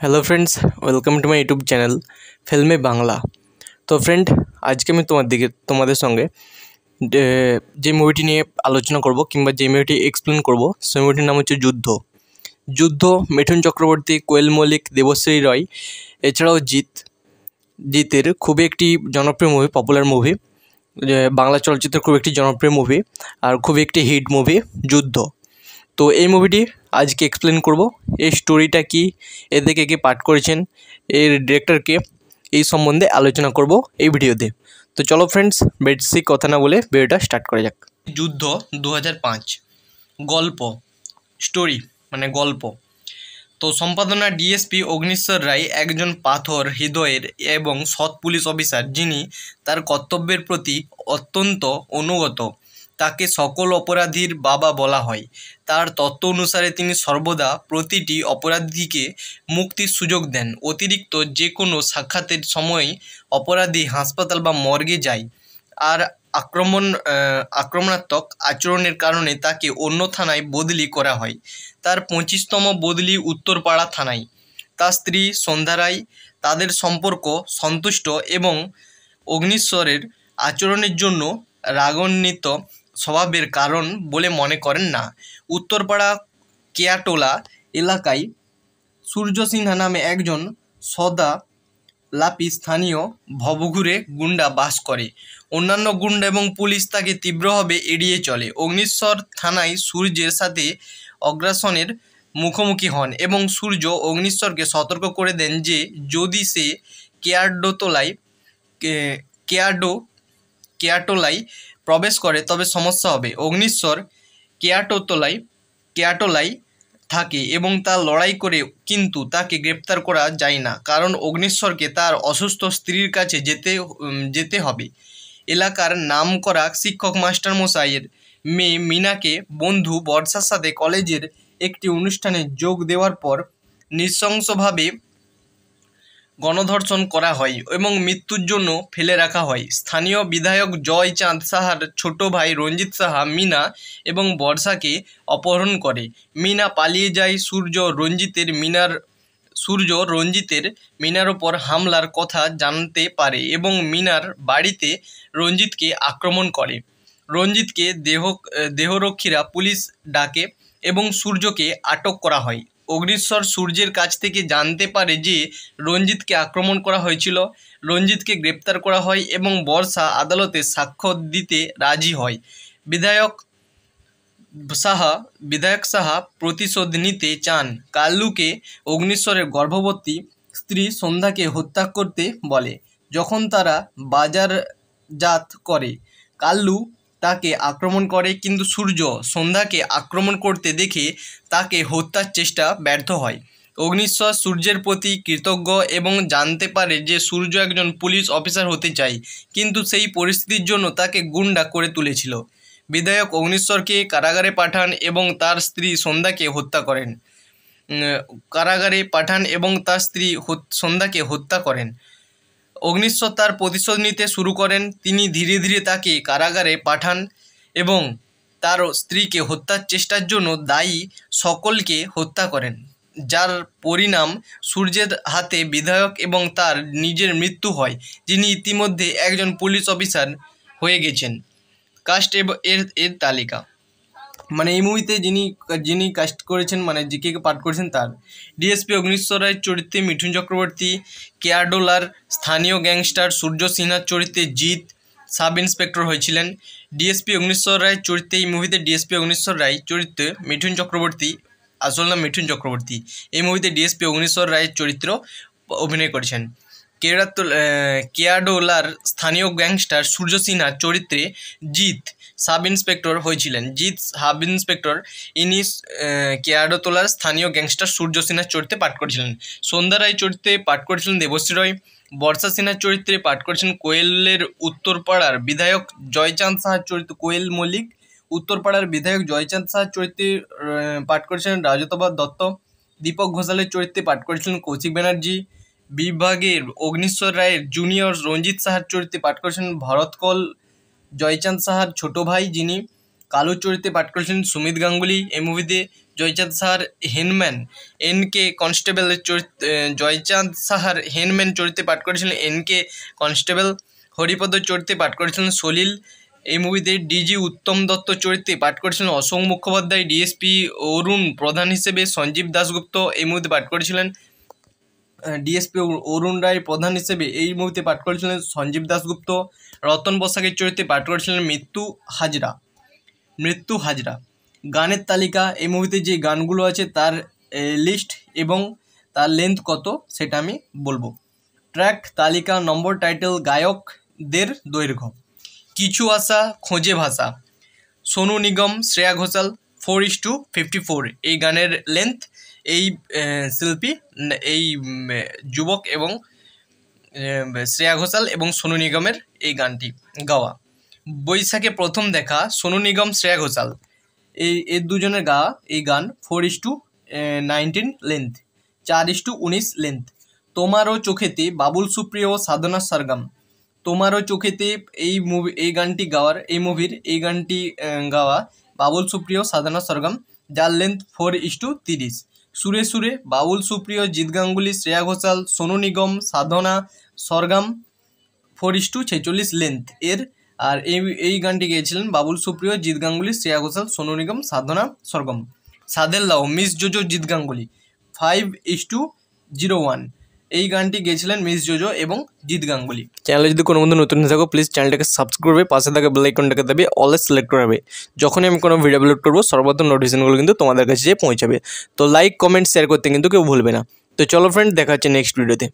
Hello friends, welcome to my YouTube channel ফিল্মে বাংলা। তো friend, আজকে আমি তোমাদের সঙ্গে যে মুভিটি নিয়ে আলোচনা করব কিংবা যে মুভিটি এক্সপ্লেন করব সেই মুভিটির নাম হচ্ছে যুদ্ধ। মিঠুন চক্রবর্তী, কোয়েল মল্লিক, দেবশ্রী রয়, এছাড়াও জিতের খুবই একটি জনপ্রিয় মুভি, পপুলার মুভি, বাংলা চলচ্চিত্রের খুব একটি জনপ্রিয় মুভি আর খুবই একটি হিট মুভি যুদ্ধ। তো এই মুভিটি আজকে এক্সপ্লেন করব। এই স্টোরিটা কি, এতে কে কে পাঠ করেছেন, এর ডিরেক্টরকে, এই সম্বন্ধে আলোচনা করব এই ভিডিওতে। তো চলো ফ্রেন্ডস, বেশি কথা না বলে ভিডিওটা স্টার্ট করা যাক। যুদ্ধ 2005 গল্প, স্টোরি মানে গল্প। তো সম্পাদনা ডিএসপি অগ্নিশ্বর রায় একজন পাথর হৃদয়ের এবং সৎ পুলিশ অফিসার, যিনি তার কর্তব্যের প্রতি অত্যন্ত অনুগত। তাকে সকল অপরাধীর বাবা বলা হয়। তার তত্ত্ব অনুসারে তিনি সর্বদা প্রতিটি অপরাধীকে মুক্তির সুযোগ দেন। অতিরিক্ত যে কোনো সাক্ষাতের সময় অপরাধী হাসপাতাল বা মর্গে যায় আর আক্রমণাত্মক আচরণের কারণে তাকে অন্য থানায় বদলি করা হয়। তার 25তম বদলি উত্তরপাড়া থানায়। তার স্ত্রী সন্ধ্যা রায় তাদের সম্পর্ক সন্তুষ্ট এবং অগ্নিশ্বরের আচরণের জন্য রাগান্বিত স্বভাবের কারণ বলে মনে করেন না। উত্তরপাড়া কেয়াটোলা এলাকায় সূর্য সিনহা নামে একজন সদা লাপি স্থানীয় ভবঘুরে গুন্ডা বাস করে। অন্যান্য গুন্ডা এবং পুলিশ তাকে তীব্রভাবে এড়িয়ে চলে। অগ্নিশ্বর থানায় সূর্যের সাথে অগ্রাসনের মুখোমুখি হন এবং সূর্য অগ্নিশ্বরকে সতর্ক করে দেন যে যদি সে কেয়াটোলায় প্রবেশ করে তবে সমস্যা হবে। অগ্নিশ্বর কেয়াটোলায় থাকে এবং তার লড়াই করে, কিন্তু তাকে গ্রেপ্তার করা যায় না কারণ অগ্নিশ্বরকে তার অসুস্থ স্ত্রীর কাছে যেতে হবে। এলাকার নামকরা শিক্ষক মাস্টারমশাইয়ের মেয়ে মিনাকে বন্ধু বর্ষার সাথে কলেজের একটি অনুষ্ঠানে যোগ দেওয়ার পর নৃশংসভাবে গণধর্ষণ করা হয় এবং মৃত্যুর জন্য ফেলে রাখা হয়। স্থানীয় বিধায়ক জয়চাঁদ সাহার ছোট ভাই রঞ্জিত সাহা মিনা এবং বর্ষাকে অপহরণ করে। মিনা পালিয়ে যায়। সূর্য রঞ্জিতের মিনার ওপর হামলার কথা জানতে পারে এবং মিনার বাড়িতে রঞ্জিতকে আক্রমণ করে। রঞ্জিতকে দেহরক্ষীরা পুলিশ ডাকে এবং সূর্যকে আটক করা হয়। অগ্নিশ্বর সূর্যের কাছ থেকে জানতে পারে যে রঞ্জিতকে আক্রমণ করা হয়েছিল। রঞ্জিতকে গ্রেপ্তার করা হয় এবং বর্ষা আদালতে সাক্ষ্য দিতে রাজি হয়। বিধায়ক সাহা প্রতিশোধ নিতে চান। কাল্লুকে অগ্নিশ্বরের গর্ভবতী স্ত্রী সন্ধ্যাকে হত্যা করতে বলে। যখন তারা বাজারজাত করে, কাল্লু তাকে আক্রমণ করে, কিন্তু সূর্য সন্ধ্যাকে আক্রমণ করতে দেখে তাকে হত্যার চেষ্টা ব্যর্থ হয়। অগ্নিশ্বর সূর্যের প্রতি কৃতজ্ঞ এবং জানতে পারে যে সূর্য একজন পুলিশ অফিসার হতে চায়, কিন্তু সেই পরিস্থিতির জন্য তাকে গুন্ডা করে তুলেছিল। বিধায়ক অগ্নিশ্বরকে কারাগারে পাঠান এবং তার স্ত্রী সন্ধ্যাকে হত্যা করেন। অগ্নিশ্বর তার প্রতিশোধ নিতে শুরু করেন। তিনি ধীরে ধীরে তাকে কারাগারে পাঠান এবং তার স্ত্রীকে হত্যার চেষ্টার জন্য দায়ী সকলকে হত্যা করেন, যার পরিণাম সূর্যের হাতে বিধায়ক এবং তার নিজের মৃত্যু হয়, যিনি ইতিমধ্যে একজন পুলিশ অফিসার হয়ে গেছেন। কাস্ট এর তালিকা, মানে এই মুভিতে যিনি কাস্ট করেছেন, মানে কে পাঠ করেছেন তার: ডিএসপি অগ্নিশ্বর রায়ের চরিত্রে মিঠুন চক্রবর্তী, কেয়াডোলার স্থানীয় গ্যাংস্টার সূর্য সিনহার চরিত্রে জিৎ সাব ইন্সপেক্টর হয়েছিলেন। ডিএসপি অগ্নিশ্বর রায়ের চরিত্রে, এই মুভিতে ডিএসপি অগ্নিশ্বর রায় চরিত্রে মিঠুন চক্রবর্তী, আসল নাম মিঠুন চক্রবর্তী, এই মুভিতে ডিএসপি অগ্নিশ্বর রায়ের চরিত্র অভিনয় করেছেন। কেয়াডোলার স্থানীয় গ্যাংস্টার সূর্য সিনহার চরিত্রে জিৎ সাব ইন্সপেক্টর হয়েছিলেন। ইনি কেয়াডোলার স্থানীয় গ্যাংস্টার সূর্য সিনহার চরিত্রে পাঠ করেছিলেন। সন্ধ্যা রায় চরিত্রে পাঠ করেছিলেন দেবশ্রী রয়। বর্ষা সিনহার চরিত্রে পাঠ করেছেন কোয়েলের উত্তরপাড়ার বিধায়ক জয়চাঁদ সাহার চরিত্রে কোয়েল মল্লিক। উত্তরপাড়ার বিধায়ক জয়চাঁদ সাহার চরিত্রে পাঠ করেছিলেন রাজতবা দত্ত। দীপক ঘোষালের চরিত্রে পাঠ করেছিলেন কৌশিক ব্যানার্জি। বিভাগের অগ্নিশ্বর রায়ের জুনিয়র রঞ্জিত সাহার চরিত্রে পাঠ করেছেন ভরত কল, জয়চাঁদ সাহার ছোট ভাই, যিনি কালু চরিত্রে পাঠ করেছিলেন সুমিত গাঙ্গুলি। এই মুভিতে জয়চাঁদ সাহার হেনম্যান এন.কে কনস্টেবলের চরিত্রে জয়চাঁদ সাহার হেনম্যান চরিত্রে পাঠ করেছিলেন এন.কে কনস্টেবল। হরিপদ চরিত্রে পাঠ করেছিলেন সলিল। এই মুভিতে ডিজি উত্তম দত্ত চরিত্রে পাঠ করেছিলেন অশোক মুখোপাধ্যায়। ডিএসপি অরুণ প্রধান হিসেবে সঞ্জীব দাশগুপ্ত এই মুভিতে পাঠ করেছিলেন। ডিএসপি অরুণ রায় প্রধান হিসেবে এই মুভিতে পাঠ করেছিলেন সঞ্জীব দাশগুপ্ত। রতন বসাকের চরিত্রে পাঠ করেছিলেন মৃত্যু হাজরা। গানের তালিকা, এই মুভিতে যে গানগুলো আছে তার লিস্ট এবং তার লেন্থ কত সেটা আমি বলবো। ট্র্যাক তালিকা, নম্বর, টাইটেল, গায়কদের দৈর্ঘ্য। কিছু আশা খোঁজে ভাষা, সোনু নিগম, শ্রেয়া ঘোষাল, 4:54 এই গানের লেন্থ। এই শিল্পী, এই যুবক এবং শ্রেয়া ঘোষাল এবং সোনু নিগমের এই গানটি গাওয়া। বৈশাখে প্রথম দেখা, সোনু নিগম, শ্রেয়া ঘোষাল এই দুজনের গাওয়া এই গান। 4:19 লেন্থ, 4:19 লেন্থ। তোমারও চোখেতে, বাবুল সুপ্রিয়, সাধনা সরগম। তোমারও চোখেতে এই গানটি গাওয়ার, এই মুভির এই গানটি গাওয়া বাবুল সুপ্রিয়, সাধনা সরগম, যার লেন্থ 4:30। সুরে সুরে, বাবুল সুপ্রিয়, জিৎ গাঙ্গুলি, শ্রেয়া ঘোষাল, সোনু নিগম, সাধনা সরগম, 4:46 লেন্থ এর। আর এই গানটি গেয়েছিলেন বাবুল সুপ্রিয়, জিৎ গাঙ্গুলি, শ্রেয়া ঘোষাল, সোনু নিগম, সাধনা সরগম। সাদের লাও, মিস জোজো, জিৎ গাঙ্গুলি, 5:01 এই গানটি গেয়েছিলেন মিস জোজো এবং জিৎ গাঙ্গুলি। চ্যানেলে যদি কোনো বন্ধু নতুন থাকো প্লিজ চ্যানেলটাকে সাবস্ক্রাইব করবে, পাশে থাকা বেল আইকনটাকে দাবিয়ে অলে সিলেক্ট করবে। যখনই আমি কোনো ভিডিও আপলোড করবো সর্বপ্রথম নোটিফিকেশনগুলো কিন্তু তোমাদের কাছে যেয়ে পৌঁছাবে। তো লাইক, কমেন্ট, শেয়ার করতে কিন্তু কেউ ভুলবে না। তো চলো ফ্রেন্ড, দেখা হচ্ছে নেক্সট ভিডিওতে।